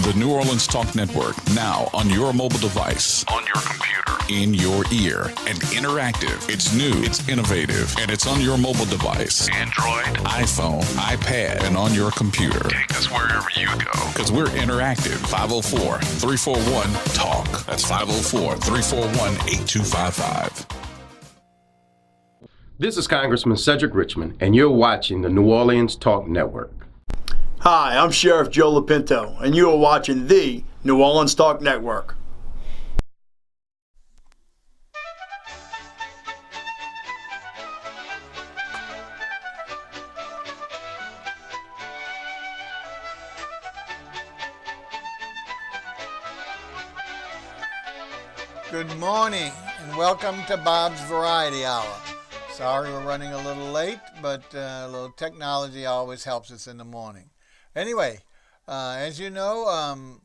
The New Orleans Talk Network, now on your mobile device, on your computer, in your ear, and interactive. It's new, it's innovative, and it's on your mobile device. Android, iPhone, iPad, and on your computer. Take us wherever you go. Because we're interactive. 504-341-TALK. That's 504-341-8255. This is Congressman Cedric Richmond, and you're watching the New Orleans Talk Network. Hi, I'm Sheriff Joe Lapinto, and you are watching the New Orleans Talk Network. Good morning, and welcome to Bob's Variety Hour. Sorry we're running a little late, but a little technology always helps us in the morning. Anyway, as you know,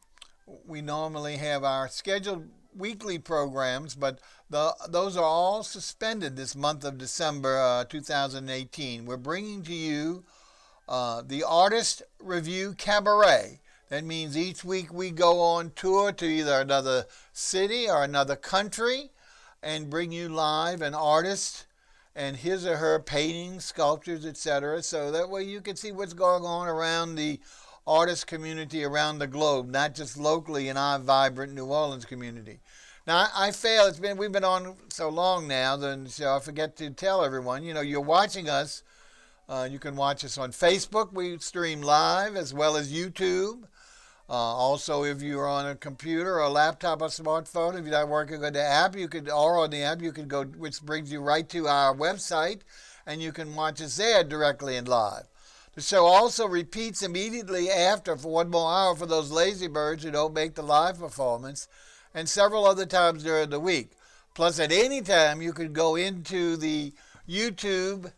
we normally have our scheduled weekly programs, but those are all suspended this month of December 2018. We're bringing to you the R-tist Revue Cabaret. That means each week we go on tour to either another city or another country and bring you live an artist and his or her paintings, sculptures, etc. So that way you can see what's going on around the artist community around the globe, not just locally in our vibrant New Orleans community. Now, we've been on so long now, so I forget to tell everyone, you're watching us. You can watch us on Facebook. We stream live as well as YouTube. Also, if you're on a computer or a laptop or smartphone, if you're not working on the app, you could go, which brings you right to our website, and you can watch us there directly and live. The show also repeats immediately after for one more hour for those lazy birds who don't make the live performance, and several other times during the week. Plus, at any time, you could go into the YouTube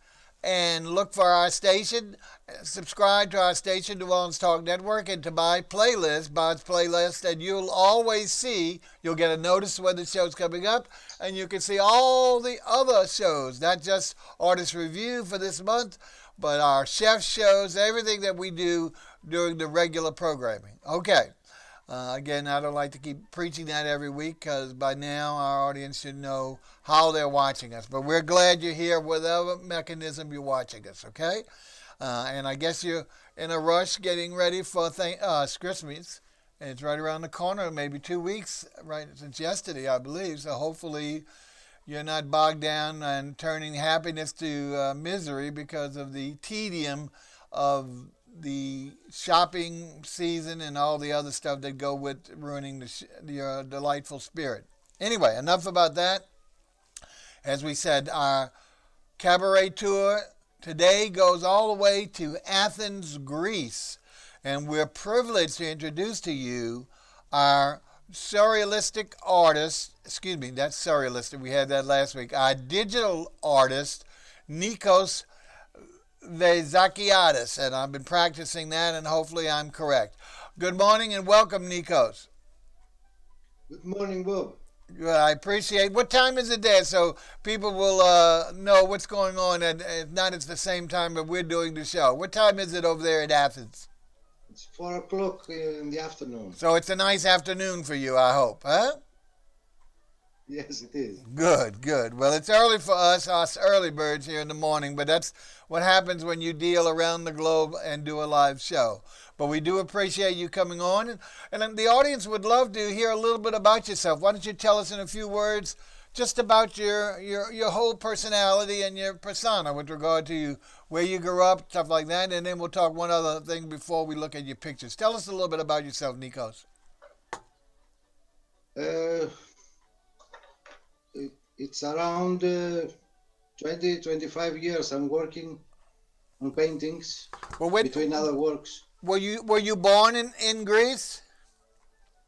and look for our station, subscribe to our station, New Orleans Talk Network, and to my playlist, Bob's Playlist, and you'll get a notice when the show's coming up, and you can see all the other shows, not just R-tist Revue for this month, but our chef shows, everything that we do during the regular programming. Okay. Again, I don't like to keep preaching that every week because by now our audience should know how they're watching us. But we're glad you're here, whatever mechanism you're watching us, okay? And I guess you're in a rush getting ready for Christmas. And it's right around the corner, maybe 2 weeks, right since yesterday, I believe. So hopefully you're not bogged down and turning happiness to misery because of the tedium of the shopping season and all the other stuff that go with ruining your delightful spirit. Anyway, enough about that. As we said, our cabaret tour today goes all the way to Athens, Greece. And we're privileged to introduce to you our surrealistic artist, that's surrealistic, we had that last week, our digital artist, Nikos Vezakiadis, and I've been practicing that, and hopefully I'm correct. Good morning and welcome, Nikos. Good morning, Bob. Good, I appreciate. What time is it there so people will know what's going on, and if not, it's the same time that we're doing the show. What time is it over there in Athens? It's 4 o'clock in the afternoon. So it's a nice afternoon for you, I hope, huh? Yes, it is. Good. Well, it's early for us early birds here in the morning, but that's what happens when you deal around the globe and do a live show. But we do appreciate you coming on, and the audience would love to hear a little bit about yourself. Why don't you tell us in a few words just about your whole personality and your persona with regard to where you grew up, stuff like that, and then we'll talk one other thing before we look at your pictures. Tell us a little bit about yourself, Nikos. It's around 20-25 years I'm working on paintings, between other works. Were you born in Greece?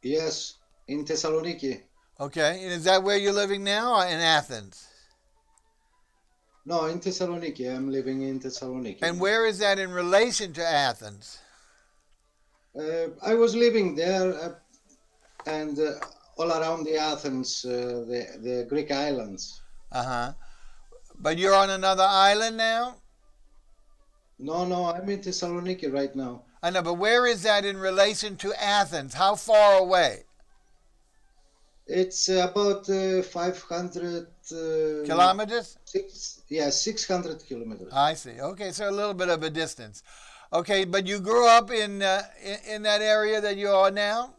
Yes, in Thessaloniki. Okay, and is that where you're living now or in Athens? No, in Thessaloniki. I'm living in Thessaloniki. And where is that in relation to Athens? I was living there and all around the Athens, the Greek islands. Uh-huh. But you're on another island now? No, I'm in Thessaloniki right now. I know, but where is that in relation to Athens? How far away? It's about 500 kilometers? 600 kilometers. I see. Okay, so a little bit of a distance. Okay, but you grew up in that area that you are now?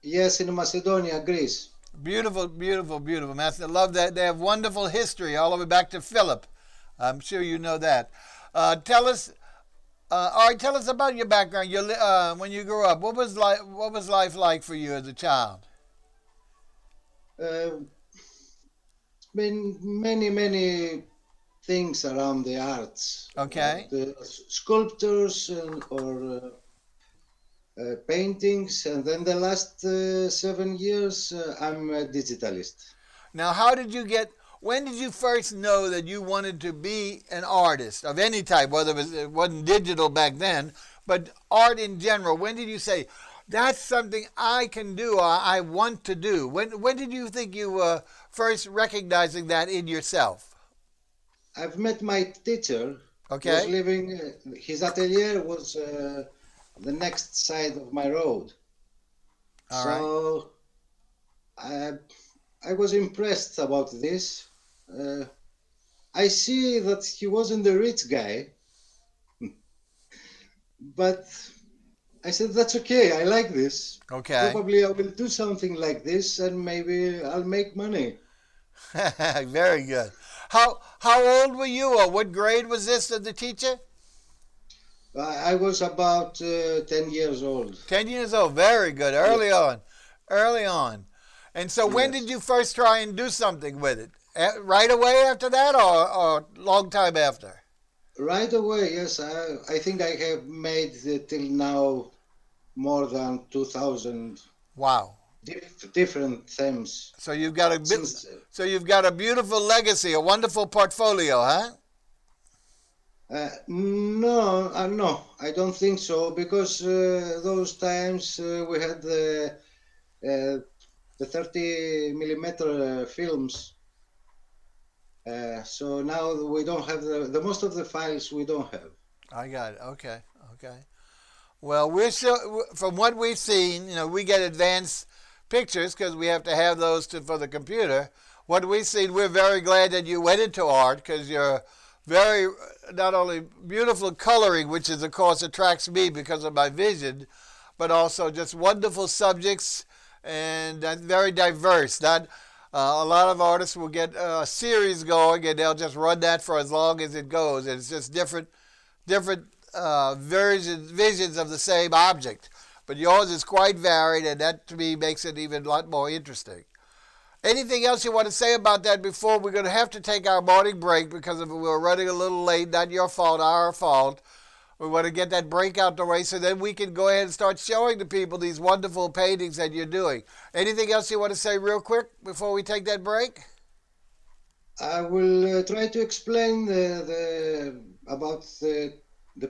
Yes, in Macedonia, Greece. Beautiful, beautiful, beautiful. I love that. They have wonderful history all the way back to Philip. I'm sure you know that. Tell us about your background. When you grew up, what was life like for you as a child? Been many things around the arts. Okay. The sculptures or paintings, and then the last 7 years I'm a digitalist. Now, when did you first know that you wanted to be an artist of any type, whether it wasn't digital back then, but art in general? When did you say, that's something I can do or I want to do? When did you think you were first recognizing that in yourself? I've met my teacher. Okay. Was living, his atelier was the next side of my road. All right. I was impressed about this. I see that he wasn't a rich guy, but I said, that's okay, I like this. Okay. Probably I will do something like this and maybe I'll make money. Very good. How old were you, or what grade was this of the teacher? I was about 10 years old. 10 years old, very good, early on. And so when did you first try and do something with it? Right away after that, or long time after? Right away, yes. I think I have made till now more than 2,000. Wow. Different themes. So you've got a beautiful legacy, a wonderful portfolio, huh? No, I don't think so, because those times we had the 30 millimeter films. So now we don't have the most of the files we don't have. I got it. Okay. Well, we're still, from what we've seen, we get advanced pictures because we have to have those for the computer. What we've seen, we're very glad that you went into art, because you're very, not only beautiful coloring, which is, of course, attracts me because of my vision, but also just wonderful subjects and very diverse. Not a lot of artists will get a series going and they'll just run that for as long as it goes, and it's just different visions of the same object. But yours is quite varied, and that to me makes it even a lot more interesting. Anything else you want to say about that before? We're going to have to take our morning break because we're running a little late. Not your fault, our fault. We want to get that break out the way so then we can go ahead and start showing the people these wonderful paintings that you're doing. Anything else you want to say real quick before we take that break? I will try to explain about the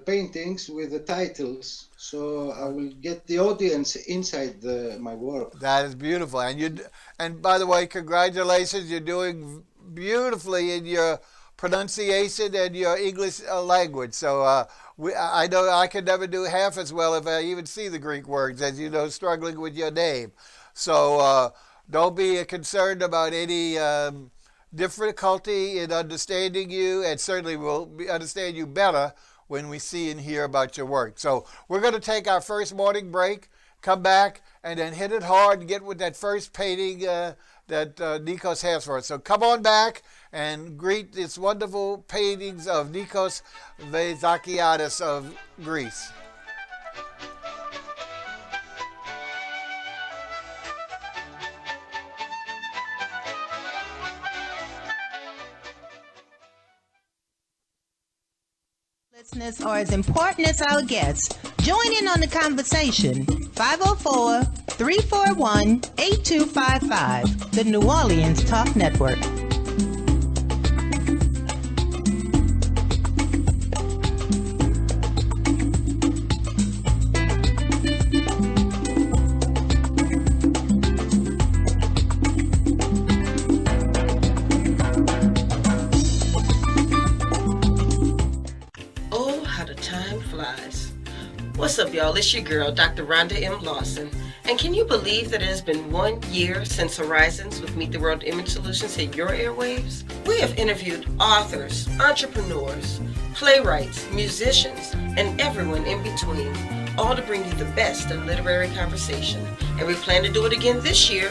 paintings with the titles, so I will get the audience inside my work. That is beautiful, and by the way, congratulations! You're doing beautifully in your pronunciation and your English language. So I know I could never do half as well if I even see the Greek words, as you know, struggling with your name. So don't be concerned about any difficulty in understanding you, and certainly we'll understand you better when we see and hear about your work. So we're going to take our first morning break, come back, and then hit it hard and get with that first painting that Nikos has for us. So come on back and greet these wonderful paintings of Nikos Vezakiadis of Greece. Listeners are as important as our guests. Join in on the conversation. 504-341-8255. The New Orleans Talk Network. What's up, up, y'all? It's your girl, Dr. Rhonda M. Lawson. And can you believe that it has been 1 year since Horizons with Meet the World Image Solutions hit your airwaves? We have interviewed authors, entrepreneurs, playwrights, musicians, and everyone in between, all to bring you the best in literary conversation. And we plan to do it again this year,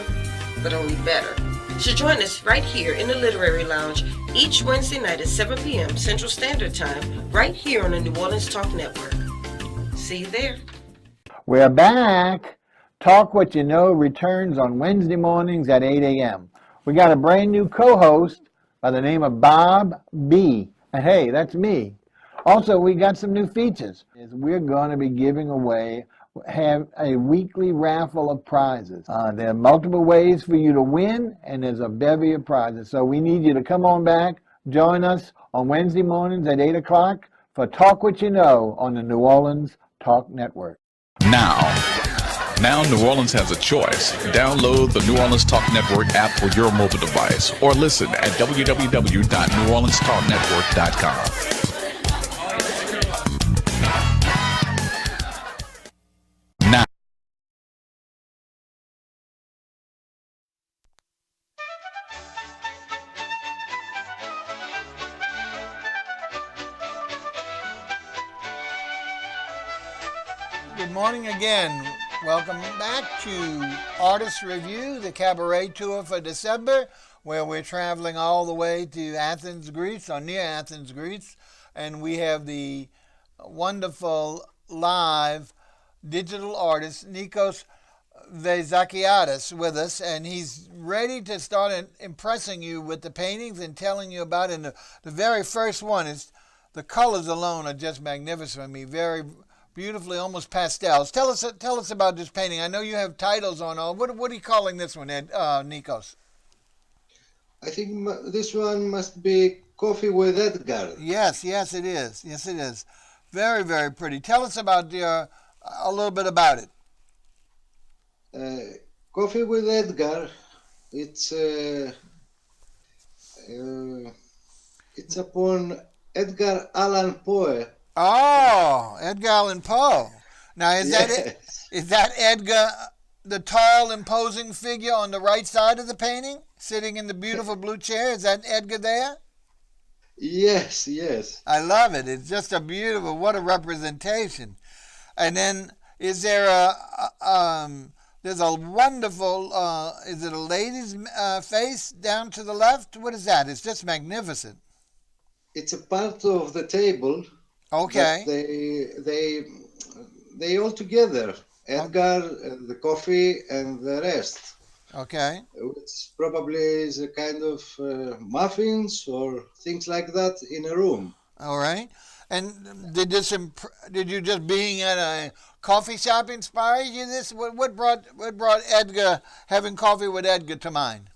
but only better. So join us right here in the Literary Lounge each Wednesday night at 7 p.m. Central Standard Time, right here on the New Orleans Talk Network. See you there. We're back. Talk What You Know returns on Wednesday mornings at 8 a.m. We got a brand new co-host by the name of Bob B. And hey, that's me. Also, we got some new features. We're going to be giving away, have a weekly raffle of prizes. There are multiple ways for you to win, and there's a bevy of prizes. So we need you to come on back, join us on Wednesday mornings at 8 o'clock for Talk What You Know on the New Orleans Talk Network. Now New Orleans has a choice. Download the New Orleans Talk Network app for your mobile device or listen at www.neworleanstalknetwork.com. Now. Good morning again. Welcome back to R-tist Revue, the cabaret tour for December, where we're traveling all the way to Athens, Greece, or near Athens, Greece, and we have the wonderful live digital artist Nikos Vezakiadis with us, and he's ready to start impressing you with the paintings and telling you about it. And the very first one is, the colors alone are just magnificent. I mean, very beautifully, almost pastels. Tell us about this painting. I know you have titles on all. What are you calling this one, Nikos? I think this one must be Coffee with Edgar. Yes, it is. Yes, it is. Very, very pretty. Tell us about a little bit about it. Coffee with Edgar. It's upon Edgar Allan Poe. Oh, Edgar Allan Poe. Now, is that Edgar, the tall, imposing figure on the right side of the painting, sitting in the beautiful blue chair? Is that Edgar there? Yes. I love it. It's just a beautiful, what a representation. And then, is there there's a wonderful, is it a lady's face down to the left? What is that? It's just magnificent. It's a part of the table. Okay. They all together. Edgar, the coffee, and the rest. Okay. Which probably is a kind of muffins or things like that in a room. All right. And did you just being at a coffee shop inspire you? This what brought Edgar, having coffee with Edgar, to mind?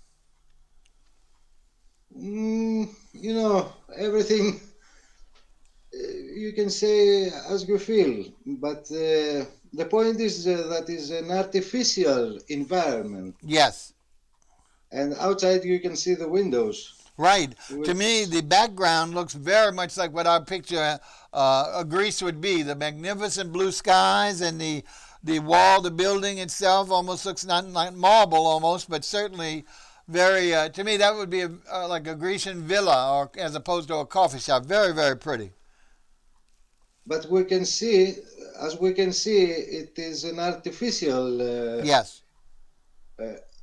Everything. You can say as you feel, but the point is that is an artificial environment. Yes. And outside you can see the windows. Right. To me, the background looks very much like what I picture Greece would be. The magnificent blue skies and the wall, the building itself almost looks not like marble almost, but certainly very, to me, that would be like a Grecian villa or as opposed to a coffee shop. Very, very pretty. But as we can see, it is an artificial. Yes.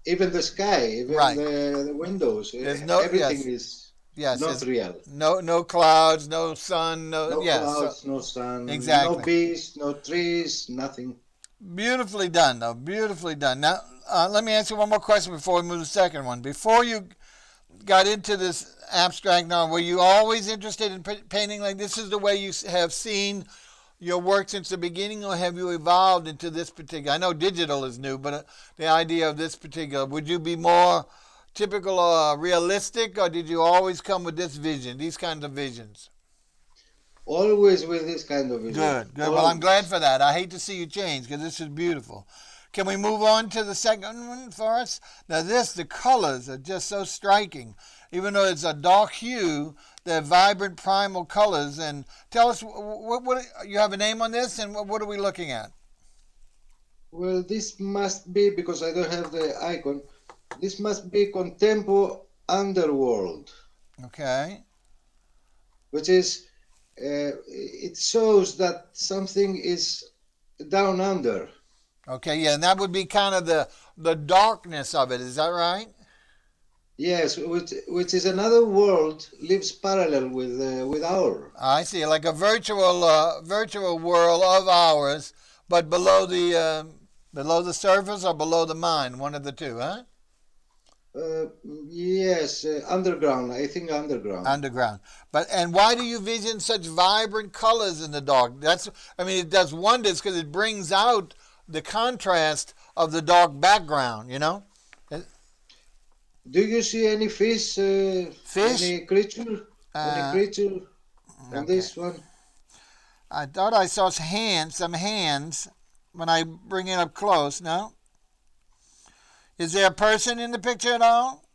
Even the sky, even right. the windows, everything is not real. No clouds, no sun, no clouds, no sun, exactly. No bees, no trees, nothing. Beautifully done, though. Beautifully done. Now, let me ask you one more question before we move to the second one. Before you got into this abstract now, were you always interested in painting like this? Is the way you have seen your work since the beginning, or have you evolved into this particular? I know digital is new, but the idea of this particular, would you be more typical or realistic, or did you always come with this vision, these kinds of visions? Always with this kind of vision. Good. Well, I'm glad for that. I hate to see you change because this is beautiful. Can we move on to the second one for us? Now the colors are just so striking. Even though it's a dark hue, they're vibrant primal colors. And tell us, what you have a name on this, and what are we looking at? Well, this must be, because I don't have the icon, this must be Contempo Underworld. Okay. Which is, it shows that something is down under. Okay, yeah, and that would be kind of the darkness of it. Is that right? Yes, which is another world, lives parallel with our. I see, like a virtual world of ours, but below the surface or below the mine, one of the two, huh? Yes, underground. I think underground. Underground. And why do you vision such vibrant colors in the dark? It does wonders because it brings out the contrast of the dark background, you know? Do you see any fish? Fish? Any creature? Any creature on this one? I thought I saw some hands when I bring it up close, no? Is there a person in the picture at all?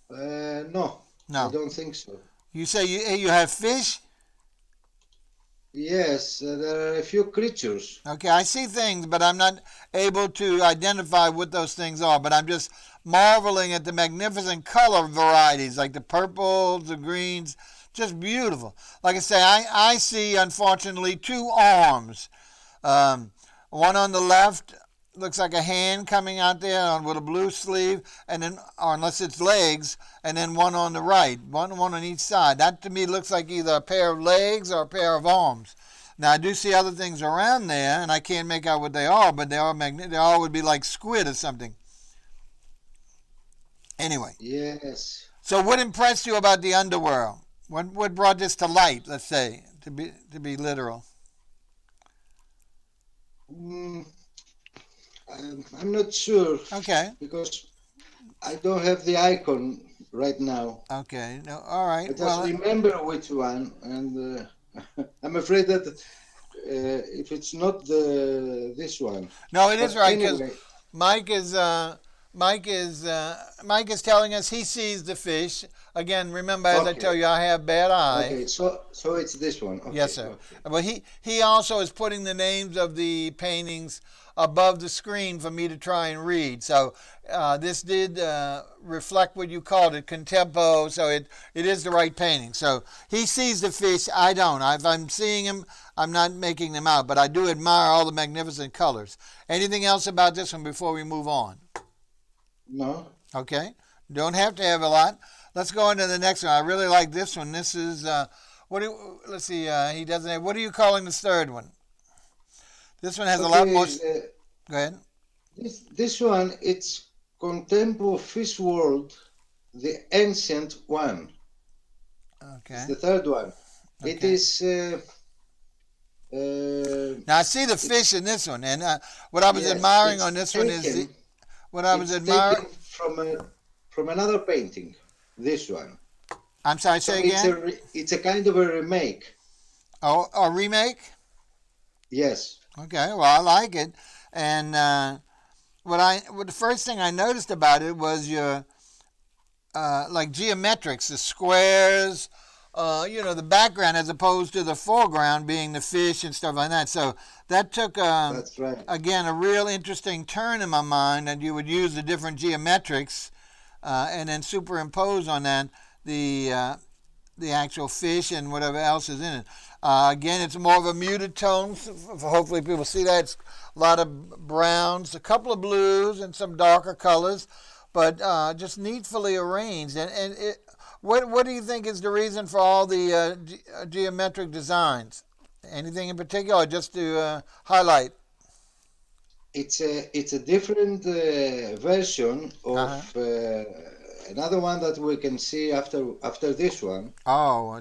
No. I don't think so. You say you have fish? Yes, there are a few creatures. Okay, I see things, but I'm not able to identify what those things are. But I'm just marveling at the magnificent color varieties, like the purples, the greens, just beautiful. Like I say, I see, unfortunately, two arms. One on the left looks like a hand coming out there with a blue sleeve, and then, or unless it's legs, and then one on the right, one on each side. That to me looks like either a pair of legs or a pair of arms. Now I do see other things around there, and I can't make out what they are, but they all would be like squid or something. Anyway. Yes. So what impressed you about the underworld? What brought this to light? Let's say to be literal. I'm not sure. Okay. Because I don't have the icon right now. Okay. No. All right. I just remember which one, and I'm afraid that if it's not this one. No, it is right, because anyway. Mike is telling us he sees the fish. Again, remember, as I tell you, I have bad eyes. Okay, so it's this one. Okay, yes, sir. Okay. But he also is putting the names of the paintings above the screen for me to try and read. So this did reflect what you called it, contempo. So it is the right painting. So he sees the fish. I don't. If I'm seeing him, I'm not making them out. But I do admire all the magnificent colors. Anything else about this one before we move on? No. Okay. Don't have to have a lot. Let's go into the next one. I really like this one. This is let's see. He doesn't have. What are you calling the third one? This one has a lot more. Go ahead. This one, it's Contempo Fish World, the ancient one. Okay. It's the third one. Okay. It is. Now I see the fish in this one, and what I was admiring on this one is what I was admiring from another painting. This one. I'm sorry. Say again. It's a kind of a remake. Oh, a remake? Yes. Okay. Well, I like it, and the first thing I noticed about it was your like geometrics, the squares, the background as opposed to the foreground being the fish and stuff like that. So that took that's right. Again, a real interesting turn in my mind, that you would use the different geometrics and then superimpose on that the actual fish and whatever else is in it. Again, it's more of a muted tone. Hopefully people see that. It's a lot of browns, a couple of blues, and some darker colors, but just neatly arranged. And what do you think is the reason for all the geometric designs? Anything in particular, or just to highlight? It's a different version of another one that we can see after this one. Oh,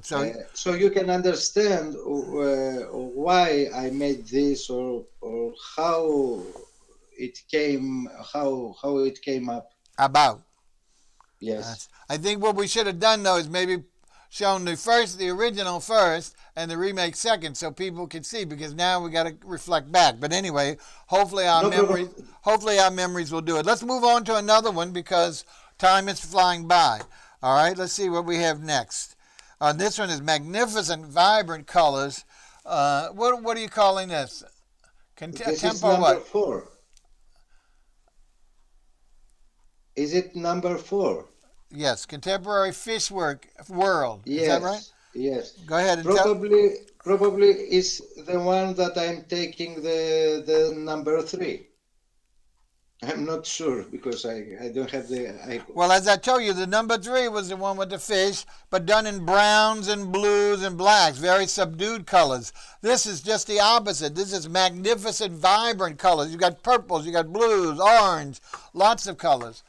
so you can understand why I made this, or how it came up. About. Yes. I think what we should have done, though, is maybe shown the original first and the remake second, so people can see, because now we got to reflect back. But anyway, hopefully our memories will do it. Let's move on to another one because time is flying by. All right, let's see what we have next. This one is magnificent, vibrant colors. What are you calling this? This is number 4. Is it number 4? Yes, contemporary fish world. Yes, is that right? Yes. Go ahead and probably is the one that I'm taking the number 3. I'm not sure because I don't have the. Well, as I told you, the number 3 was the one with the fish, but done in browns and blues and blacks, very subdued colors. This is just the opposite. This is magnificent, vibrant colors. You got purples, you got blues, orange, lots of colors.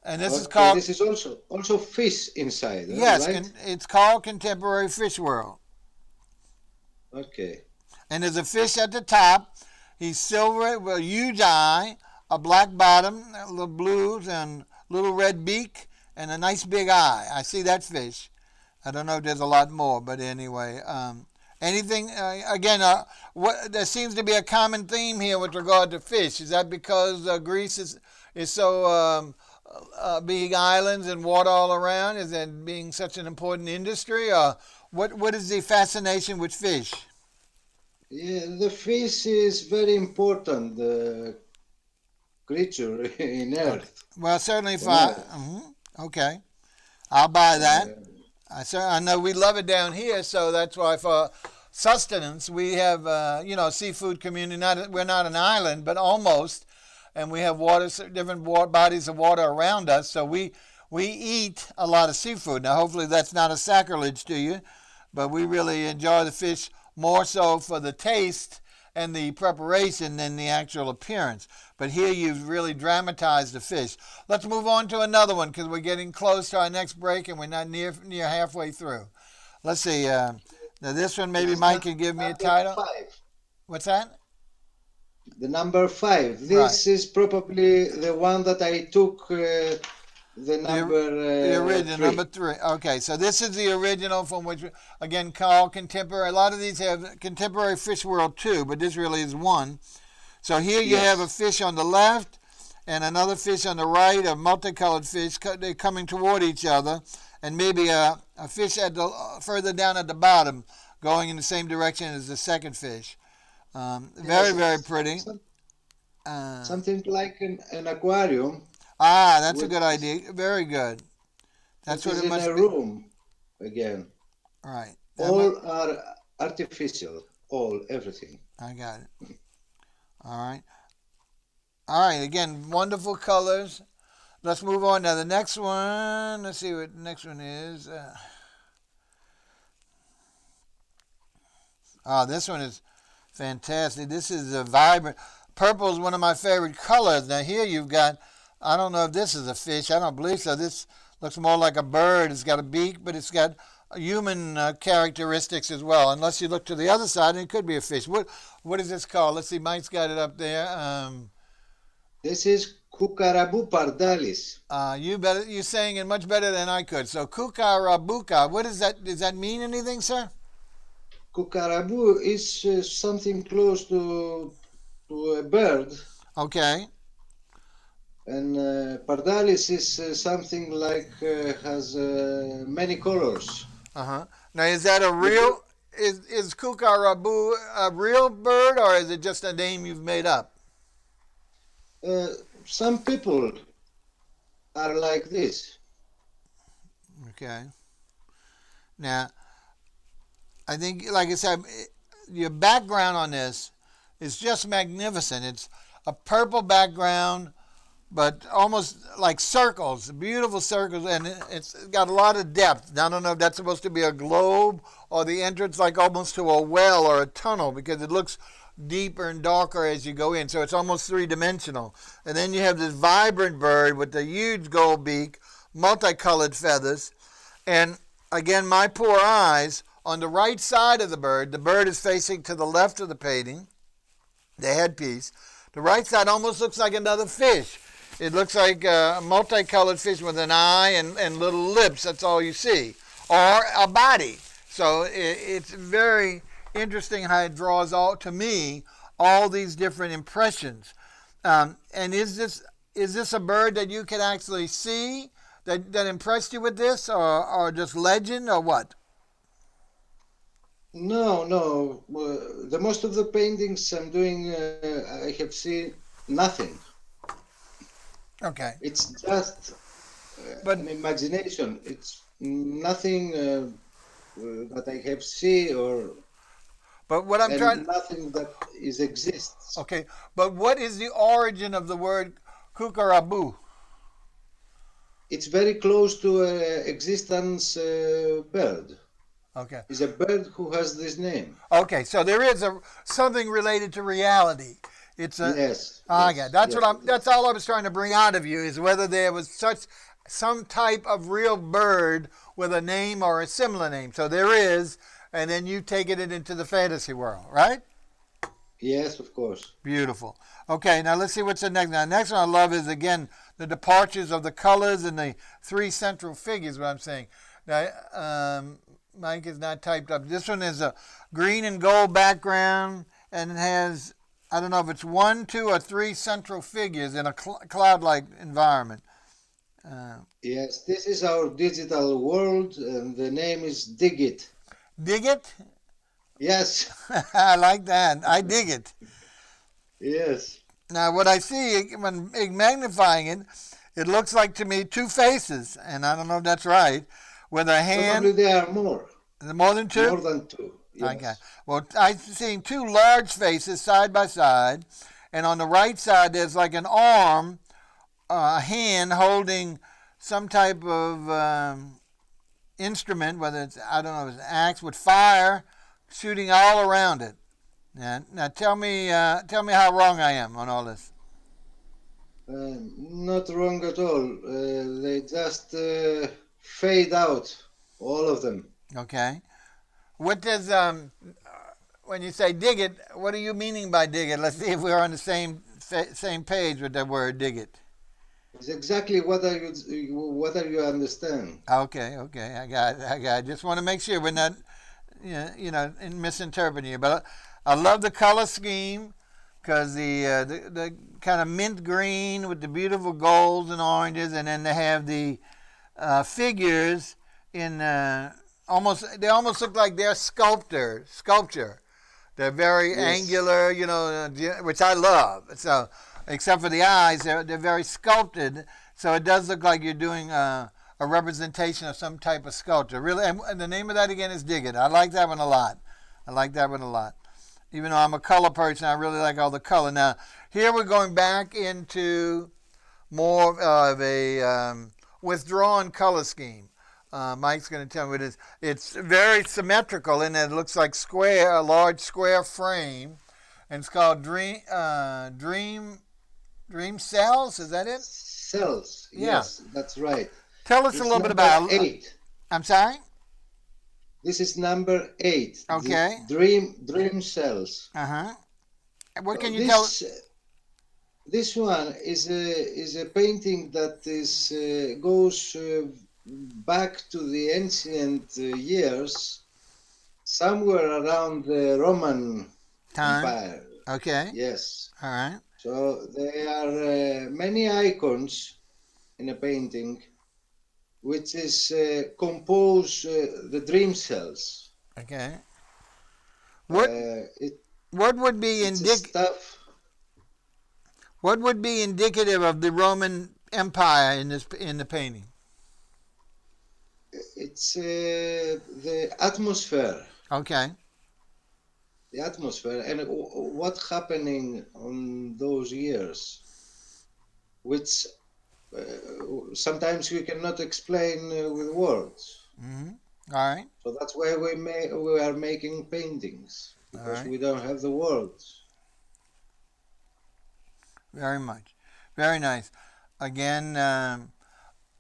And this is called. This is also fish inside. Yes, right? It's called Contemporary Fish World. Okay. And there's a fish at the top. He's silver with a huge eye, a black bottom, little blues, and little red beak, and a nice big eye. I see that fish. I don't know if there's a lot more, but anyway. Anything, there seems to be a common theme here with regard to fish. Is that because Greece is so big islands and water all around? Is that being such an important industry? Or what is the fascination with fish? Yeah, the fish is very important creature in Earth. Well, certainly okay. I'll buy that. I know we love it down here, so that's why for sustenance we have, seafood community. We're not an island, but almost. And we have different bodies of water around us, so we eat a lot of seafood. Now, hopefully that's not a sacrilege to you, but we really enjoy the fish more so for the taste and the preparation than the actual appearance. But here you've really dramatized the fish. Let's move on to another one because we're getting close to our next break and we're not near halfway through. Let's see. Now this one, maybe Mike can give me a title. 5. What's that? The number 5. This is probably the one that I took. The original 3. number 3. Okay, so this is the original from which, again, called contemporary. A lot of these have Contemporary Fish World 2, but this really is one. So here you have a fish on the left and another fish on the right, a multicolored fish. They're coming toward each other, and maybe a fish further down at the bottom going in the same direction as the second fish. Very, very pretty. Something like an aquarium. That's a good idea. Very good. That's what it must be. In a room again. Right. All are artificial. Everything. I got it. All right. All right. Again, wonderful colors. Let's move on now. The next one. Let's see what the next one is. This one is fantastic. This is a vibrant. Purple is one of my favorite colors. Now here you've got, I don't know if this is a fish. I don't believe so. This looks more like a bird. It's got a beak, but it's got human characteristics as well. Unless you look to the other side, and it could be a fish. What is this called? Let's see. Mike's got it up there. This is Kukarabu pardalis. You're saying it much better than I could. So Kukarabuka. What is that? Does that mean anything, sir? Kukarabu is something close to a bird. Okay. And pardalis is something like has many colors. Now, is that a real? Is Kukarabu a real bird, or is it just a name you've made up? Some people are like this. Okay. Now, I think, like I said, your background on this is just magnificent. It's a purple background, but almost like circles, beautiful circles, and it's got a lot of depth. Now, I don't know if that's supposed to be a globe or the entrance like almost to a well or a tunnel, because it looks deeper and darker as you go in, so it's almost three-dimensional. And then you have this vibrant bird with the huge gold beak, multicolored feathers, and again, my poor eyes, on the right side of the bird is facing to the left of the painting, the headpiece. The right side almost looks like another fish. It looks like a multicolored fish with an eye and little lips. That's all you see. or a body. So it's very interesting how it draws all, to me, all these different impressions. And is this a bird that you can actually see that impressed you with this, or just legend, or what? No, no. The most of the paintings I'm doing, I have seen nothing. Okay. It's just an imagination. It's nothing that I have seen But what I'm trying, nothing that exists. okay. But what is the origin of the word kukarabu? It's very close to existence bird. Okay. It's a bird who has this name. Okay, so there is something related to reality. It's a yes. Okay, that's that's all I was trying to bring out of you, is whether there was some type of real bird with a name or a similar name. So there is, and then you taking it into the fantasy world, right? Yes, of course. Beautiful. Okay, now let's see what's the next. Now, the next one I love is, again, the departures of the colors and the three central figures, what I'm saying. Now, Mike is not typed up. This one is a green and gold background, and it has, I don't know if it's 1, 2, or 3 central figures in a cloud-like environment. Yes, this is our digital world, and the name is Dig It. Dig it? Yes. I like that. I dig it. Yes. Now, what I see, when magnifying it, it looks like to me 2 faces, and I don't know if that's right, with a hand. Probably there are more. More than 2? More than 2. Yes. Okay. Well, I'm seeing 2 large faces side by side, and on the right side there's like an arm, a hand holding some type of instrument, whether it's, I don't know, it's an axe with fire shooting all around it. Now tell me how wrong I am on all this. Not wrong at all. They just fade out, all of them. Okay. What does when you say dig it, what are you meaning by dig it? Let's see if we're on the same page with the word dig it. It's exactly what you understand. Okay, I got it. Just want to make sure we're not, misinterpreting you. But I love the color scheme, because the kind of mint green with the beautiful golds and oranges, and then they have the figures in they almost look like they're sculpture. They're very angular, which I love. So, except for the eyes, they're very sculpted. So it does look like you're doing a representation of some type of sculpture. Really, and the name of that again is Dig It. I like that one a lot. Even though I'm a color person, I really like all the color. Now, here we're going back into more of a withdrawn color scheme. Mike's going to tell me what it is. It's very symmetrical in that it looks like a large square frame, and it's called Dream Cells. Is that it? Cells. Yeah. Yes, that's right. Tell us a little bit about it. 8. I'm sorry? This is number 8. Okay. Dream Cells. What can you tell us? This one is a painting that goes back to the ancient years, somewhere around the Roman Empire. Okay. Yes. All right. So there are many icons in a painting, which is compose the dream cells. Okay. What would be What would be indicative of the Roman Empire in the painting? It's the atmosphere. Okay. The atmosphere and what's happening on those years, which sometimes we cannot explain with words. Mm-hmm. All right. So that's why we are making paintings, because we don't have the words. Very much. Very nice. Again,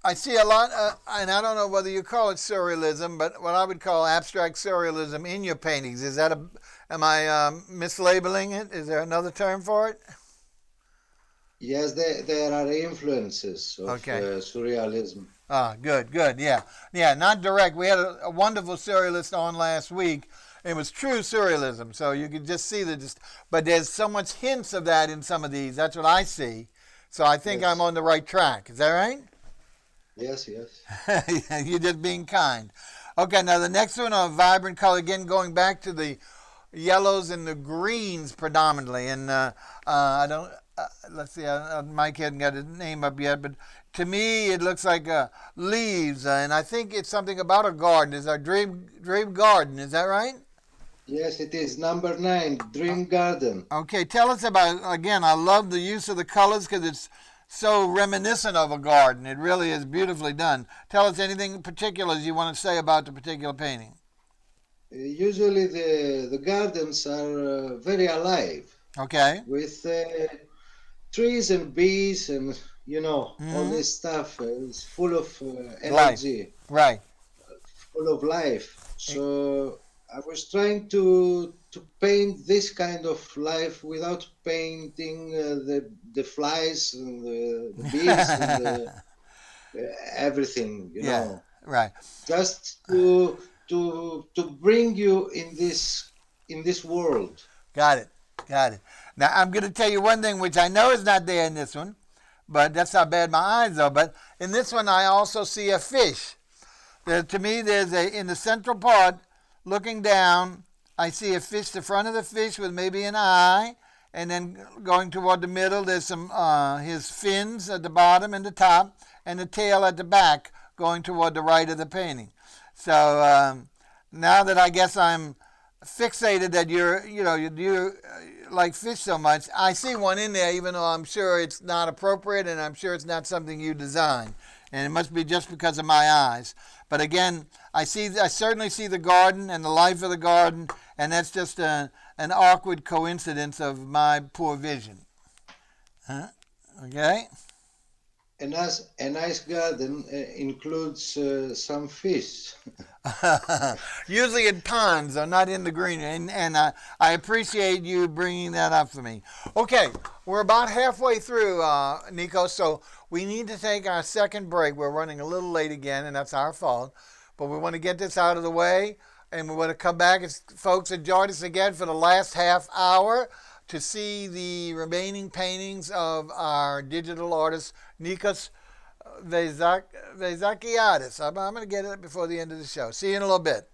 I see a lot, and I don't know whether you call it surrealism, but what I would call abstract surrealism in your paintings. Is that am I mislabeling it? Is there another term for it? Yes, there are influences of surrealism. Ah, good, yeah. Yeah, not direct. We had a wonderful surrealist on last week. It was true surrealism, so you could just see but there's so much hints of that in some of these. That's what I see. So I think I'm on the right track. Is that right? Yes. You're just being kind. Okay, now the next one, a vibrant color, again going back to the yellows and the greens predominantly. And I don't, let's see, Mike hadn't got his name up yet, but to me it looks like leaves, and I think it's something about a garden. It's our dream garden, is that right? Yes, it is. Number 9, Dream Garden. Okay, tell us about, again, I love the use of the colors because it's so reminiscent of a garden. It really is beautifully done. Tell us anything particular you want to say about the particular painting. Usually the gardens are very alive. Okay. With trees and bees and, all this stuff. It's full of energy. Right. Full of life. So I was trying to paint this kind of life without painting the flies and the bees and everything, you know. Right. Just to bring you in this world. Got it. Now I'm going to tell you one thing which I know is not there in this one, but that's how bad my eyes are. But in this one I also see a fish. To me, there's in the central part, looking down, I see a fish, the front of the fish with maybe an eye, and then going toward the middle, there's some his fins at the bottom and the top, and the tail at the back going toward the right of the painting. So now that I guess I'm fixated that you like fish so much, I see one in there, even though I'm sure it's not appropriate, and I'm sure it's not something you designed. And it must be just because of my eyes. But again, I certainly see the garden and the life of the garden, and that's just an awkward coincidence of my poor vision. Huh? Okay? A nice garden includes some fish. Usually in ponds or not in the greenery, and I appreciate you bringing that up for me. Okay, we're about halfway through, Nikos, so we need to take our second break. We're running a little late again, and that's our fault, but we want to get this out of the way, and we want to come back. Folks, and join us again for the last half hour to see the remaining paintings of our digital artist, Nikos Vezakiadis. I'm going to get it before the end of the show. See you in a little bit.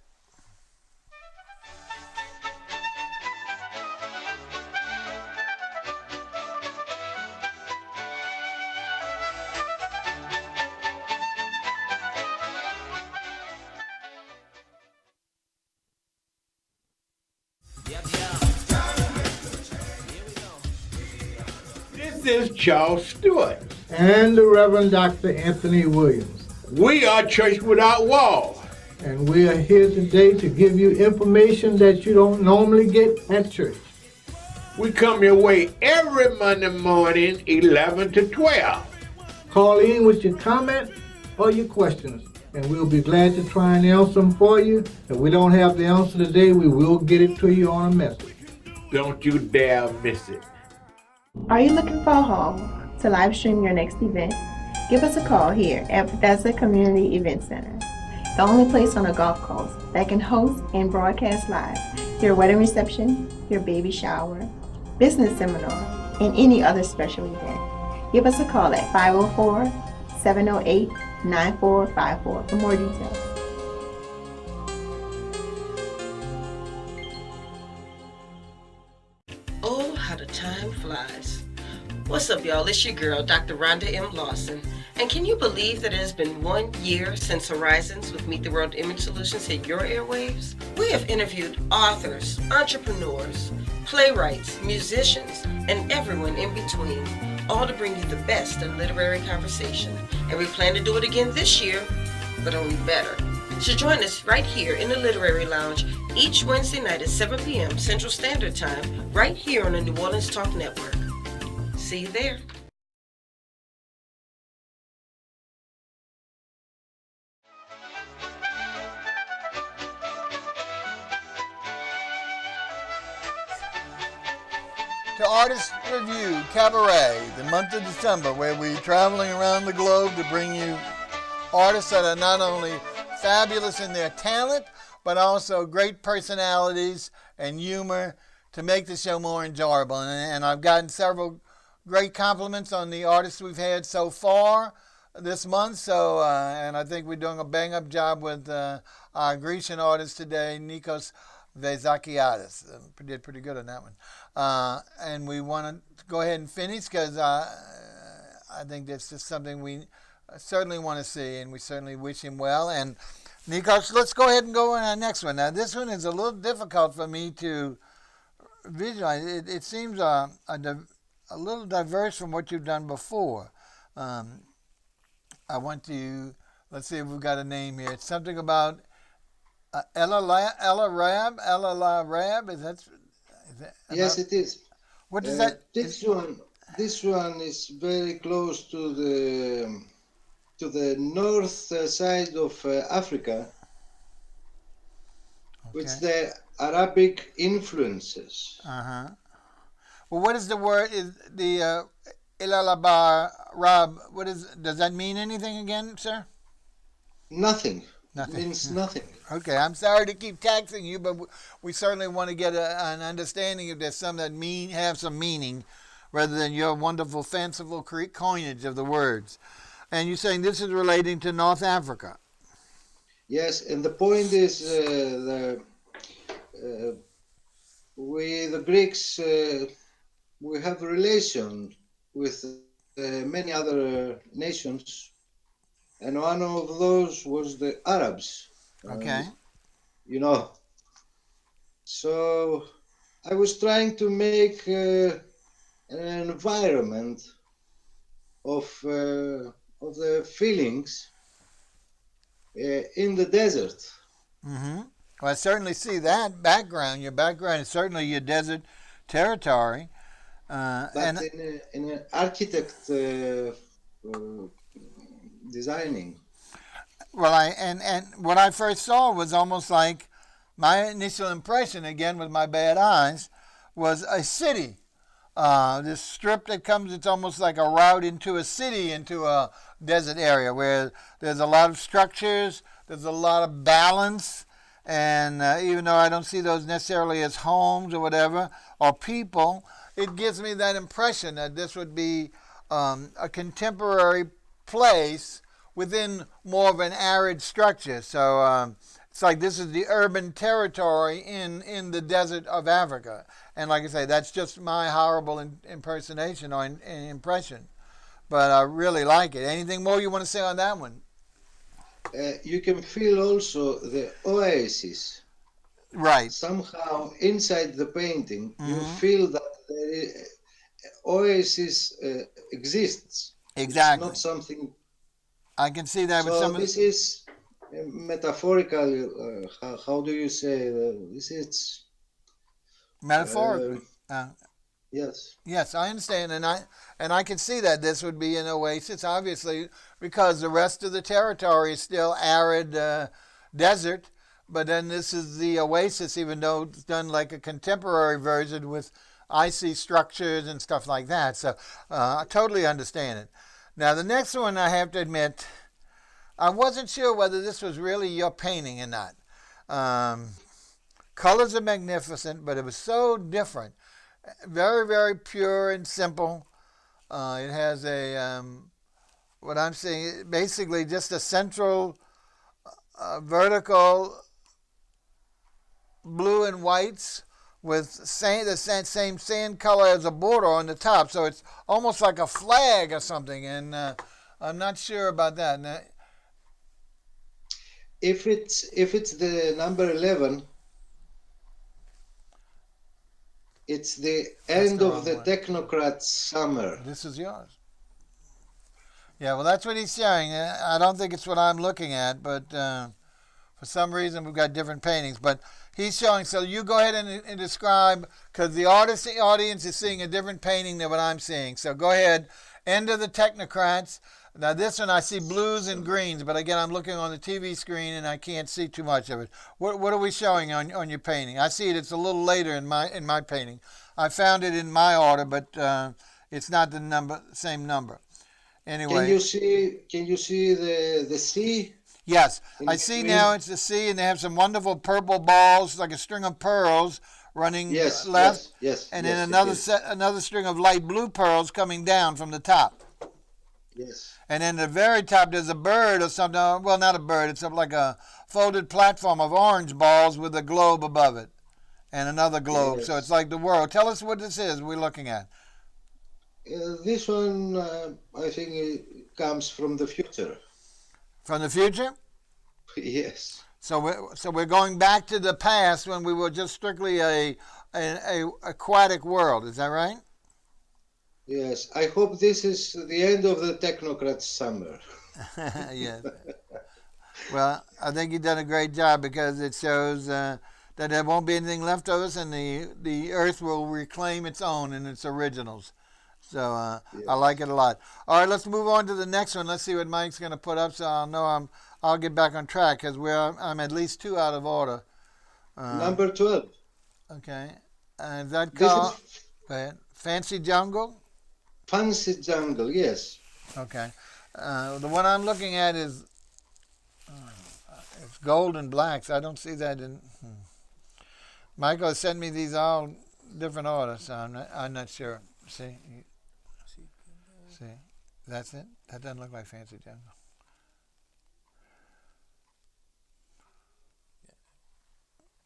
This is Charles Stewart. And the Reverend Dr. Anthony Williams. We are Church Without Walls. And we are here today to give you information that you don't normally get at church. We come your way every Monday morning, 11 to 12. Call in with your comment or your questions, and we'll be glad to try and answer them for you. If we don't have the answer today, we will get it to you on a message. Don't you dare miss it. Are you looking for a home to live stream your next event? Give us a call here at Bethesda Community Event Center, the only place on the Gulf Coast that can host and broadcast live your wedding reception, your baby shower, business seminar, and any other special event. Give us a call at 504-708-9454 for more details. Oh, how the time flies. What's up, y'all? It's your girl, Dr. Rhonda M. Lawson. And can you believe that it has been 1 year since Horizons with Meet the World Image Solutions hit your airwaves? We have interviewed authors, entrepreneurs, playwrights, musicians, and everyone in between, all to bring you the best in literary conversation. And we plan to do it again this year, but only better. So join us right here in the Literary Lounge each Wednesday night at 7 p.m. Central Standard Time, right here on the New Orleans Talk Network. See you there. To R-tist Revue Cabaret, the month of December, where we're traveling around the globe to bring you artists that are not only fabulous in their talent, but also great personalities and humor to make the show more enjoyable. And I've gotten several great compliments on the artists we've had so far this month. So, and I think we're doing a bang-up job with our Grecian artist today, Nikos Vezakiadis. Did pretty good on that one. And we want to go ahead and finish because I think that's just something we certainly want to see, and we certainly wish him well. And Nikos, let's go ahead and go on our next one. Now, this one is a little difficult for me to visualize. It seems a little diverse from what you've done before. I want to, let's see if we've got a name here. It's something about Ella Rab. Is that yes, it is. What does that? This one is very close to the north side of Africa, with the Arabic influences. Well, what is the word? Is the Ilalabar Rab? What is? Does that mean anything again, sir? Nothing. Nothing. It means nothing. Okay, I'm sorry to keep taxing you, but we certainly want to get an understanding if there's some that have some meaning, rather than your wonderful, fanciful coinage of the words. And you're saying this is relating to North Africa. Yes, and the point is we, the Greeks, we have a relation with many other nations, and one of those was the Arabs. Okay. So I was trying to make an environment of the feelings in the desert. Mm-hmm. Well, I certainly see that background. Your background is certainly your desert territory. But in an architect designing. Well, and what I first saw was almost like my initial impression, again with my bad eyes, was a city. This strip that comes, it's almost like a route into a city, into a desert area where there's a lot of structures, there's a lot of balance, and even though I don't see those necessarily as homes or whatever, or people, it gives me that impression that this would be a contemporary place within more of an arid structure. So it's like this is the urban territory in the desert of Africa. And like I say, that's just my horrible impersonation or impression. But I really like it. Anything more you want to say on that one? You can feel also the oasis. Right. Somehow inside the painting, you feel that the oasis exists. Exactly. It's not something. I can see that with so some of this is metaphorical. How do you say? This is metaphorically. Yes. Yes, I understand, and I can see that this would be an oasis, obviously, because the rest of the territory is still arid desert. But then this is the oasis, even though it's done like a contemporary version with icy structures and stuff like that. So I totally understand it. Now, the next one, I have to admit, I wasn't sure whether this was really your painting or not. Colors are magnificent, but it was so different. Very, very pure and simple. It has a, what I'm seeing, basically just a central vertical blue and whites with the same sand color as a border on the top. So it's almost like a flag or something, and I'm not sure about that. Now, if it's the number 11, it's the end of the technocrat summer. This is yours. Yeah, well, that's what he's showing. I don't think it's what I'm looking at, but for some reason we've got different paintings. But he's showing, so you go ahead and describe, because the audience is seeing a different painting than what I'm seeing. So go ahead. End of the technocrats. Now this one I see blues and greens, but again I'm looking on the TV screen and I can't see too much of it. What are we showing on your painting? I see it. It's a little later in my painting. I found it in my order, but it's not the same number. Anyway. Can you see the sea? Yes, in I see between? now it's the sea, and they have some wonderful purple balls, like a string of pearls running left, and then another string of light blue pearls coming down from the top. Yes. And then at the very top, there's a bird or something. Well, not a bird. It's like a folded platform of orange balls with a globe above it, and another globe. Yes. So it's like the world. Tell us what this is we're looking at. This one, I think, it comes from the future. From the future? Yes. So we're going back to the past when we were just strictly a aquatic world. Is that right? Yes. I hope this is the end of the technocrat summer. Yes. Well, I think you've done a great job because it shows that there won't be anything left of us, and the Earth will reclaim its own and its originals. So Yes. I like it a lot. All right, let's move on to the next one. Let's see what Mike's going to put up, so I'll know I'll get back on track because I'm at least 2 out of order. Number 12. Okay. Is that called Fancy Jungle? Fancy Jungle, yes. Okay. The one I'm looking at is it's gold and blacks. I don't see that in. Michael sent me these all different orders, so I'm not sure. See, that's it. That doesn't look like Fancy Jungle.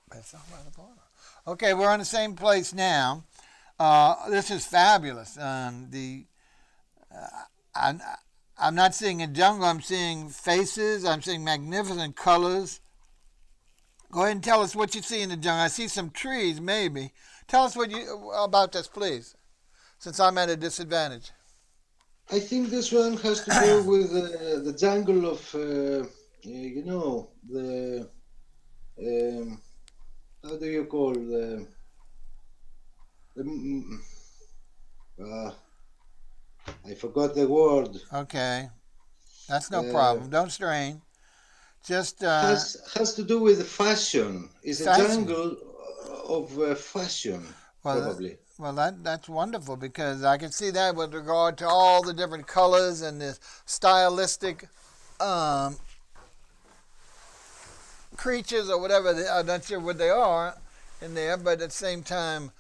But it's not right up order. Okay, we're on the same place now. This is fabulous. I'm not seeing a jungle. I'm seeing faces. I'm seeing magnificent colors. Go ahead and tell us what you see in the jungle. I see some trees, maybe. Tell us about this, please, since I'm at a disadvantage. I think this one has to do with the jungle of, how do you call I forgot the word. Okay, that's no problem. Don't strain. Just has to do with fashion. It's a jungle of fashion, probably. Well, that's wonderful because I can see that with regard to all the different colors and the stylistic creatures or whatever. I'm not sure what they are in there, but at the same time,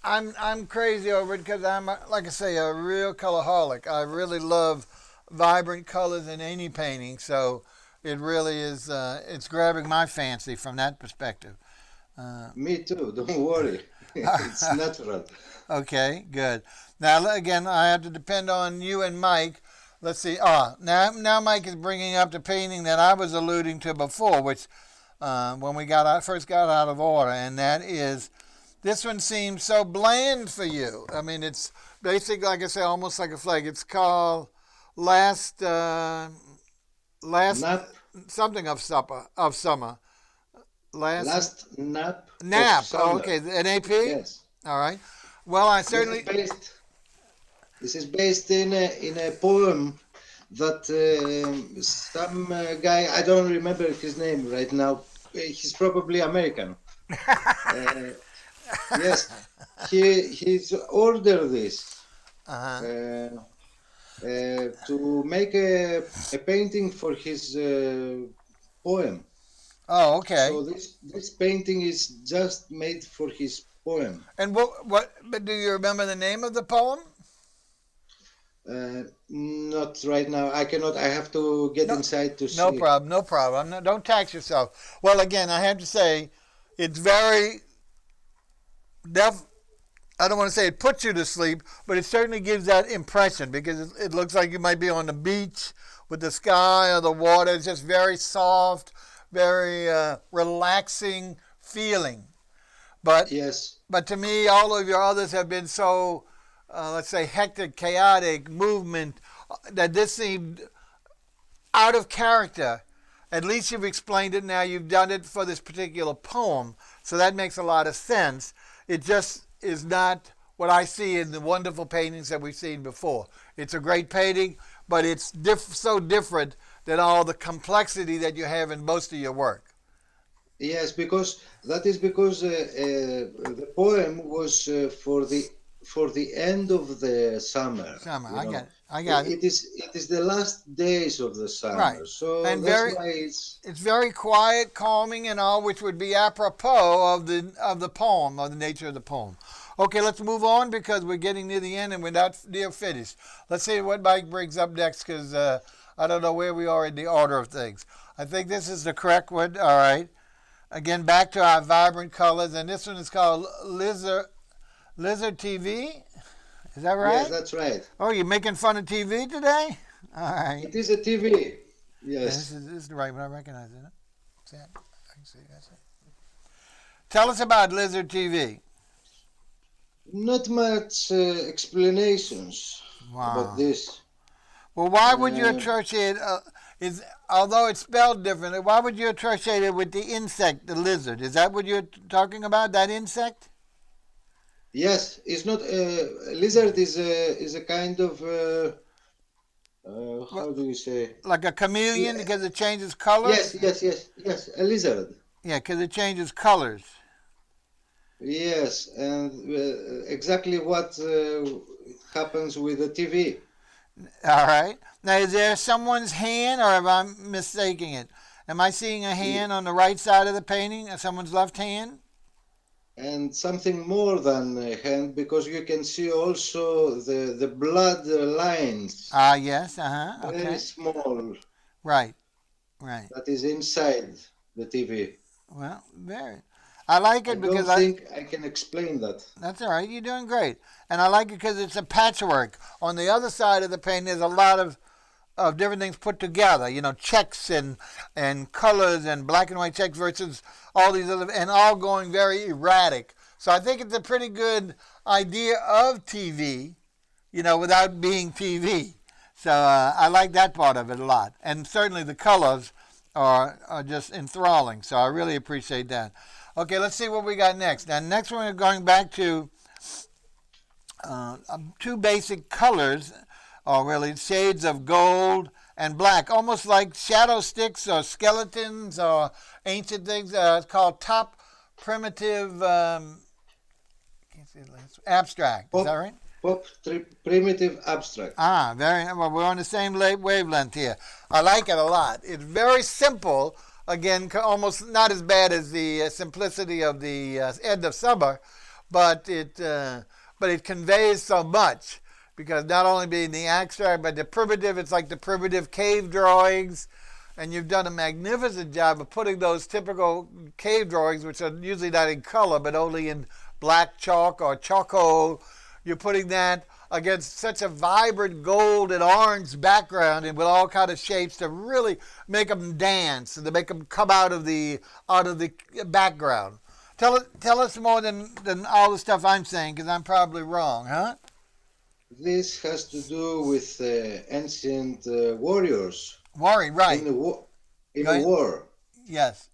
I'm crazy over it because I'm, like I say, a real colorholic. I really love vibrant colors in any painting, so it really is. It's grabbing my fancy from that perspective. Me too. Don't worry. It's natural. Okay, good. Now again, I have to depend on you and Mike. Let's see. Now Mike is bringing up the painting that I was alluding to before, which when we first got out of order, and that is. This one seems so bland for you. I mean, it's basically, like I say, almost like a flag. It's called Last Nap. Something of summer. Last nap. Nap. Oh, okay. An AP. Yes. All right. Well, I certainly. This is based in a poem that some guy, I don't remember his name right now. He's probably American. Yes, he's ordered this to make a painting for his poem. Oh, okay. So this painting is just made for his poem. And but do you remember the name of the poem? Not right now. I cannot. I have to get inside to see. No problem. Don't tax yourself. Well, again, I have to say, it's very. I don't want to say it puts you to sleep, but it certainly gives that impression because it looks like you might be on the beach with the sky or the water. It's just very soft, very relaxing feeling. But yes. But to me, all of your others have been so, let's say, hectic, chaotic movement that this seemed out of character. At least you've explained it now. You've done it for this particular poem, so that makes a lot of sense. It just is not what I see in the wonderful paintings that we've seen before. It's a great painting, but it's so different than all the complexity that you have in most of your work. Yes, because the poem was for the for the end of the summer. Summer, you I know. got it. I got it. It is the last days of the summer, Right. so And that's very, why it's very quiet, calming, and all, which would be apropos of the poem, of the nature of the poem. Okay, let's move on because we're getting near the end and we're not near finished. Let's see what Mike brings up next because I don't know where we are in the order of things. I think this is the correct one. All right. Again, back to our vibrant colors, and this one is called Lizard TV. Is that right? Yes, that's right. Oh, you're making fun of TV today? All right. It is a TV. Yeah, Yes. this is the right one. I recognize it. See it? I can see it. That's it. Tell us about Lizard TV. Not much explanations Wow. about this. Well, why would you associate although it's spelled differently, why would you associate it with the insect, the lizard? Is that what you're talking about, that insect? Yes, it's not lizard is a kind of how do you say? Like a chameleon because it changes colors? Yes, a lizard. Yeah, because it changes colors. Yes, and exactly what happens with the TV. All right. Now, is there someone's hand, or am I mistaking it? Am I seeing a hand on the right side of the painting, someone's left hand? And something more than a hand, because you can see also the blood lines. Ah, yes, okay. Very small. Right. That is inside the TV. Well, very. I like it because I don't think I can explain that. That's all right. You're doing great. And I like it because it's a patchwork. On the other side of the painting, there's a lot of different things put together. You know, checks and colors and black and white checks versus all these other, and all going very erratic. So I think it's a pretty good idea of TV, you know, without being TV. So I like that part of it a lot. And certainly the colors are just enthralling. So I really appreciate that. Okay, let's see what we got next. Now, next one we're going back to two basic colors, or really shades of gold and black, almost like shadow sticks or skeletons or ancient things. It's called top primitive abstract. Is that right? Primitive abstract. Ah, very well. We're on the same wavelength here. I like it a lot. It's very simple. Again, almost not as bad as the simplicity of the end of summer, but it conveys so much because not only being the abstract, but the primitive. It's like the primitive cave drawings, and you've done a magnificent job of putting those typical cave drawings, which are usually not in color but only in black chalk or charcoal. You're putting that against such a vibrant gold and orange background and with all kind of shapes to really make them dance and to make them come out of the background. Tell us more than all the stuff I'm saying because I'm probably wrong, huh? This has to do with ancient warriors. Right. In a war. Yes.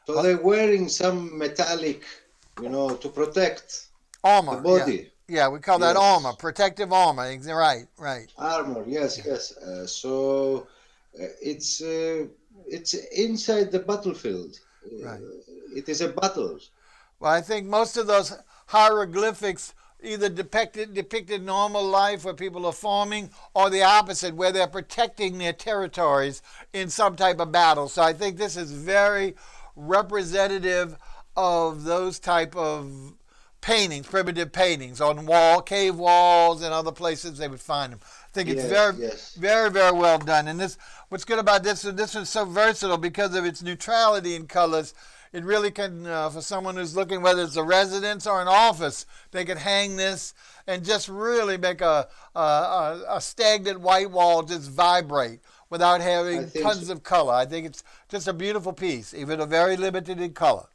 So they're wearing some metallic, to protect armor, the body. Yeah, we call that armor, protective armor. Right. Armor, yes. So it's inside the battlefield. Right. It is a battle. Well, I think most of those hieroglyphics either depicted normal life where people are farming, or the opposite, where they're protecting their territories in some type of battle. So I think this is very representative of those type of paintings, primitive paintings on cave walls and other places they would find them. I think it's very, very well done. And what's good about this one's so versatile because of its neutrality in colors. It really can, for someone who's looking, whether it's a residence or an office, they could hang this and just really make a stagnant white wall just vibrate without having tons of color. I think it's just a beautiful piece, even though very limited in color.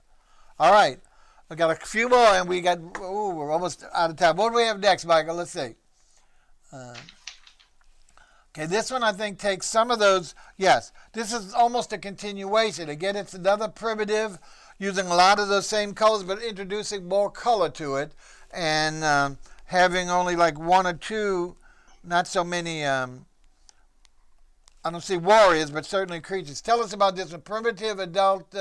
All right. We got a few more, and we're almost out of time. What do we have next, Michael? Let's see. Okay, this one I think takes some of those. Yes, this is almost a continuation. Again, it's another primitive, using a lot of those same colors, but introducing more color to it, and having only like one or two, not so many. I don't see warriors, but certainly creatures. Tell us about this one. Primitive adult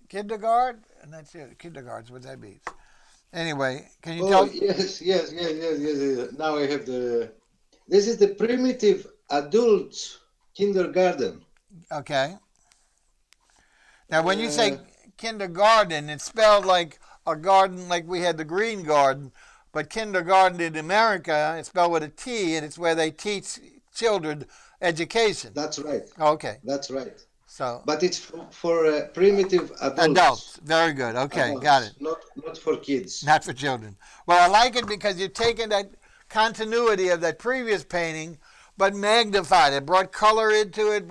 kindergarten, and that's it. Kindergartens, what that means. Anyway, can you Oh, tell? yes. Now I have the. This is the primitive adult kindergarten. Okay. Now, when you say kindergarten, it's spelled like a garden, like we had the green garden, but kindergarten in America, it's spelled with a T, and it's where they teach children education. That's right. Okay. That's right. So. But it's for primitive adults. Adults. Very good. Okay, Adults, got it. Not for kids. Not for children. Well, I like it because you've taken that continuity of that previous painting, but magnified it, brought color into it,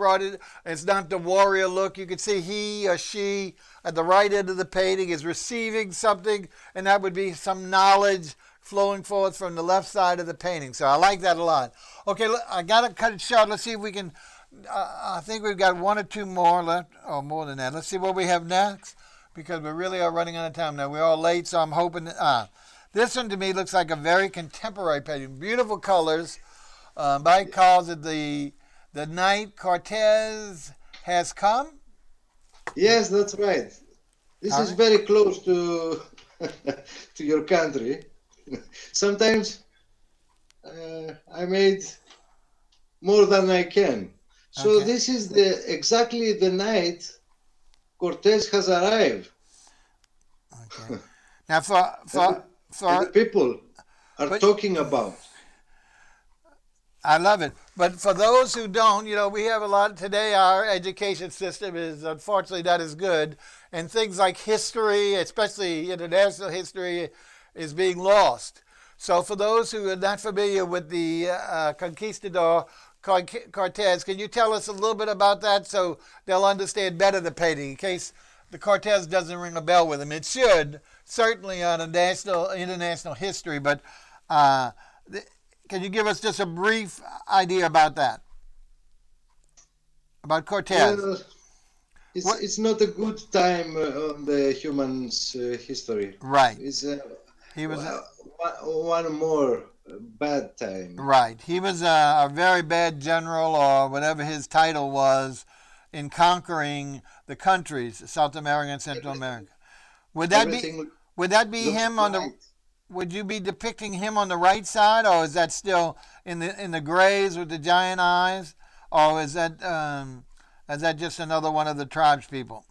it's not the warrior look. You can see he or she at the right end of the painting is receiving something, and that would be some knowledge flowing forth from the left side of the painting. So I like that a lot. Okay, I got to cut it short. Let's see if we can, I think we've got one or two more left, or more than that. Let's see what we have next, because we really are running out of time now. We're all late, so I'm hoping, this one to me looks like a very contemporary painting. Beautiful colors. Mike calls it the night Cortez has come. Yes, that's right. This is very close to to your country. Sometimes I made more than I can. So this is exactly the night Cortez has arrived. Okay. Now for the people are talking about. I love it. But for those who don't, we have a lot today. Our education system is unfortunately not as good. And things like history, especially international history, is being lost. So for those who are not familiar with the conquistador Cortez, can you tell us a little bit about that so they'll understand better the painting in case the Cortez doesn't ring a bell with them? It should, certainly on a international history, but can you give us just a brief idea about that? About Cortez? Well, it's not a good time on the human's history. Right. He was one more bad time. Right. He was a very bad general, or whatever his title was, in conquering the countries, South America and Central America. Would that be him on the? Would you be depicting him on the right side, or is that still in the grays with the giant eyes, or is that just another one of the tribes people?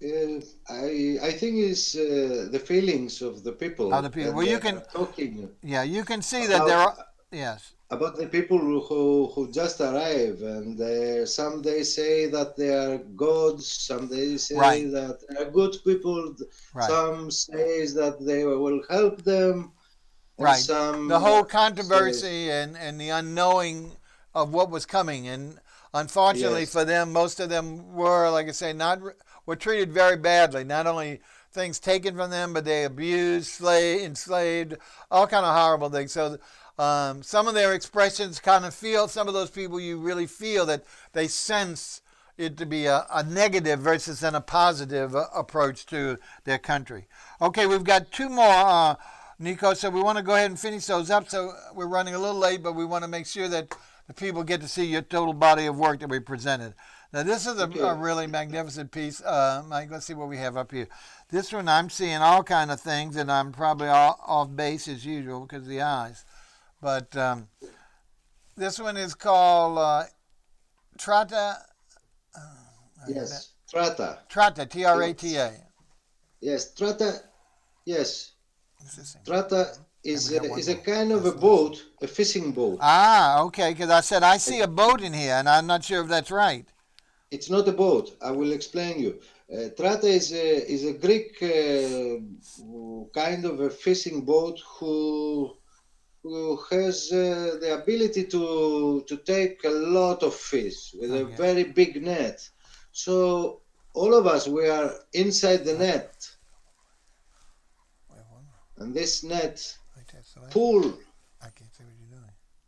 I think it's the feelings of the people. Of the people. Well, you can talking. Yeah, you can see that there are. Yes. About the people who just arrive, and some they say that they are gods, some they say that they are good people, some say that they will help them. Right. Some, the whole controversy and the unknowing of what was coming, and unfortunately for them, most of them were, like I say, were treated very badly. Not only things taken from them, but they abused, enslaved, all kind of horrible things. So. Some of their expressions kind of some of those people you really feel that they sense it to be a negative versus a positive approach to their country. Okay, we've got two more, Nikos, so we want to go ahead and finish those up. So we're running a little late, but we want to make sure that the people get to see your total body of work that we presented. Now, this is a really magnificent piece. Mike, let's see what we have up here. This one, I'm seeing all kind of things, and I'm probably off base as usual because of the eyes. But this one is called Trata. Yes, Trata. Trata, T-R-A-T-A. Yes, Trata. Yes, Trata is a kind of a boat, a fishing boat. Ah, okay. Because I said I see a boat in here, and I'm not sure if that's right. It's not a boat. I will explain you. Trata is a Greek kind of a fishing boat who has the ability to take a lot of fish with a very big net. So all of us, we are inside the net. And this net pull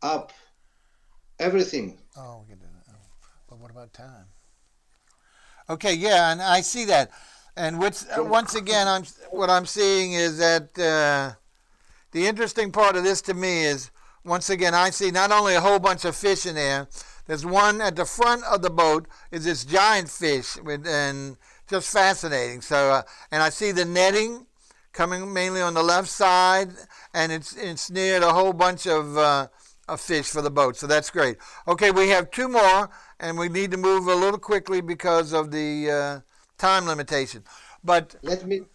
up everything. Oh, but what about time? Okay, yeah, and I see that. And once again, what I'm seeing is that the interesting part of this to me is, once again, I see not only a whole bunch of fish in there, there's one at the front of the boat is this giant fish, and just fascinating. So, and I see the netting coming mainly on the left side, and it's near a whole bunch of fish for the boat. So that's great. Okay, we have two more, and we need to move a little quickly because of the time limitation. But let me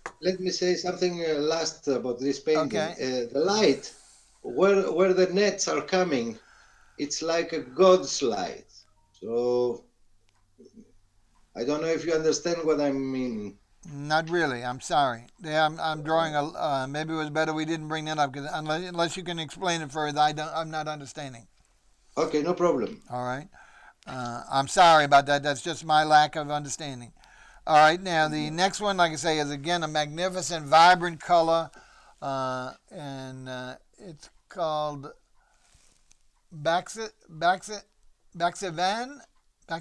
say something last about this painting. Okay. The light, where the nets are coming, it's like a God's light. So I don't know if you understand what I mean. Not really. I'm sorry. I'm drawing a. Maybe it was better we didn't bring that up, because unless you can explain it further, I'm not understanding. Okay, no problem. All right. I'm sorry about that. That's just my lack of understanding. All right. Now the next one, like I say, is again a magnificent, vibrant color, and it's called Baxivan.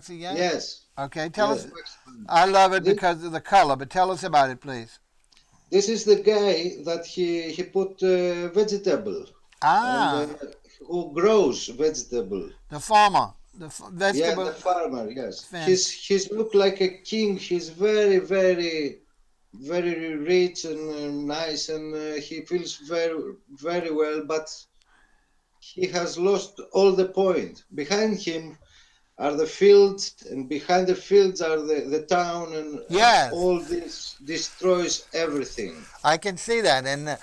Yes. Okay, tell us. I love it because of the color, but tell us about it, please. This is the guy that he put vegetable. And, who grows vegetable. The farmer, vegetable. Yeah, the farmer. Yes. Fence. He's look like a king. He's very, very, very rich and nice, and he feels very, very well. But he has lost all the point. Behind him are the fields, and behind the fields are the town, and, yes. And all this destroys everything. I can see that, and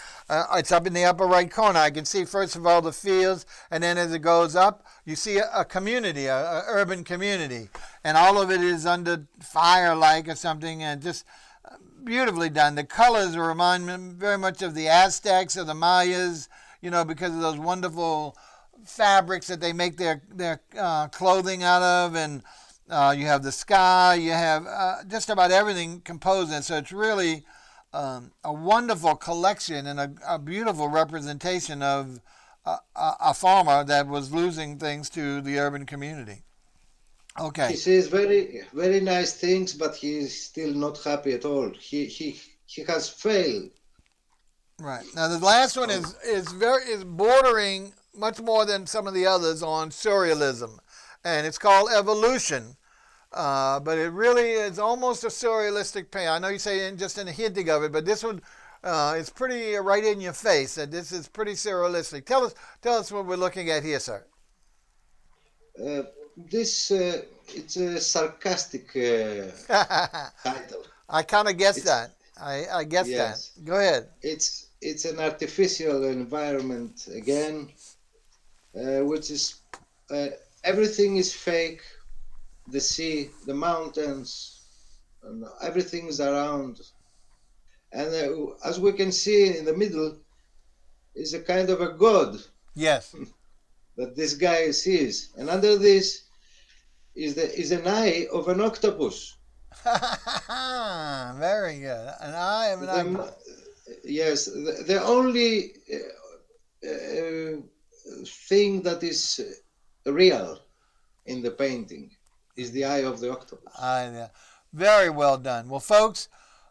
it's up in the upper right corner. I can see, first of all, the fields, and then as it goes up, you see a community, a urban community, and all of it is under fire-like or something, and just beautifully done. The colors remind me very much of the Aztecs or the Mayas, because of those wonderful fabrics that they make their clothing out of, and you have the sky, you have just about everything composed in. So it's really a wonderful collection and a beautiful representation of a farmer that was losing things to the urban community. Okay. He says very, very nice things, but he's still not happy at all. He has failed. Right. Now the last one is bordering much more than some of the others on surrealism, and it's called Evolution, but it really is almost a surrealistic painting. I know you say just in a hinting of it, but this one is pretty right in your face, and this is pretty surrealistic. Tell us what we're looking at here, sir. It's a sarcastic title. I kind of guessed that. I guessed yes. that. Go ahead. It's an artificial environment again. Which is everything is fake, the sea, the mountains, and everything is around. And as we can see in the middle is a kind of a god. Yes. That this guy sees, and under this is an eye of an octopus. Very good. An eye of an octopus. Yes, the only thing that is real in the painting is the eye of the octopus. Very well done. Well, folks,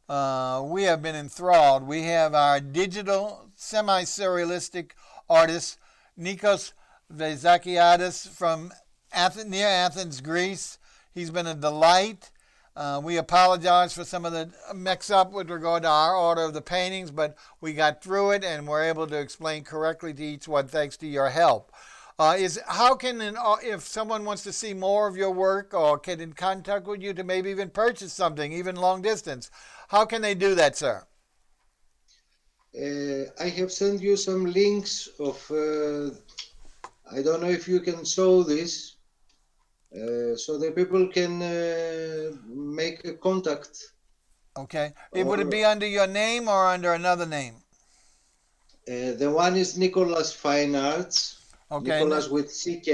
we have been enthralled. We have our digital, semi-surrealistic artist, Nikos Vezakiadis from near Athens, Greece. He's been a delight. We apologize for some of the mix-up with regard to our order of the paintings, but we got through it and were able to explain correctly to each one thanks to your help. If someone wants to see more of your work or get in contact with you to maybe even purchase something, even long distance, how can they do that, sir? I have sent you some links of, I don't know if you can show this. So the people can make a contact. Okay. Would it be under your name or under another name? The one is Nikolaos Fine Arts. Okay. Nikolaos with CK.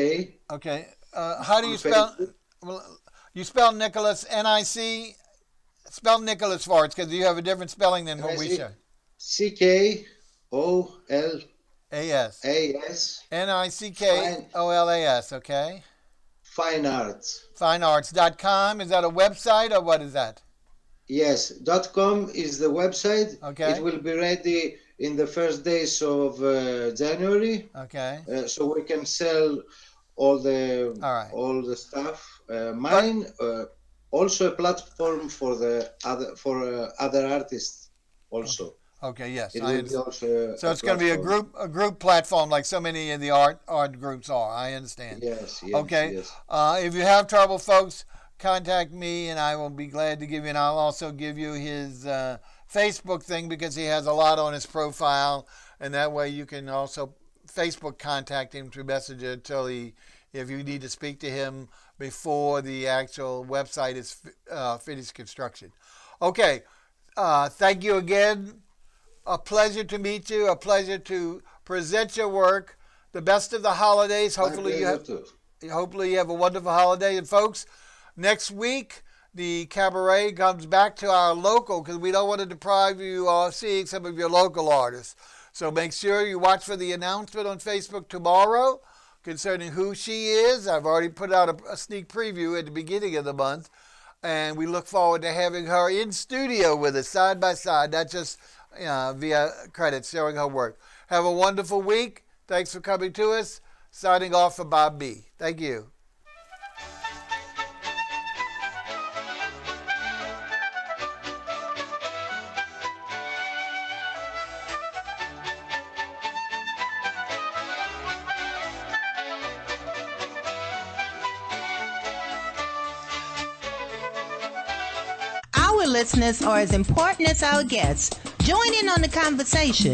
Okay. How do you spell? Well, you spell Nikolaos N-I-C. Spell Nikolaos for us, because you have a different spelling than what we show. CKOLAS. Nikolaos. Okay. Fine Arts. Finearts.com. Is that a website or what is that? Yes, .com is the website. Okay. It will be ready in the first days of January. Okay. So we can sell all the stuff. Mine also a platform for the other artists also. Okay, yes. It will be also so it's going to be a group platform like so many of the art groups are. I understand. Yes. Okay. Yes. If you have trouble, folks, contact me and I will be glad to give you. And I'll also give you his Facebook thing because he has a lot on his profile, and that way you can also Facebook contact him through Messenger if you need to speak to him before the actual website is finished construction. Okay. Thank you again. A pleasure to meet you. A pleasure to present your work. The best of the holidays. Hopefully you have a wonderful holiday. And folks, next week the cabaret comes back to our local because we don't want to deprive you of seeing some of your local artists. So make sure you watch for the announcement on Facebook tomorrow concerning who she is. I've already put out a sneak preview at the beginning of the month. And we look forward to having her in studio with us side by side, not just via credits, showing her work. Have a wonderful week. Thanks for coming to us. Signing off for Bob B. Thank you. Our listeners are as important as our guests. Join in on the conversation.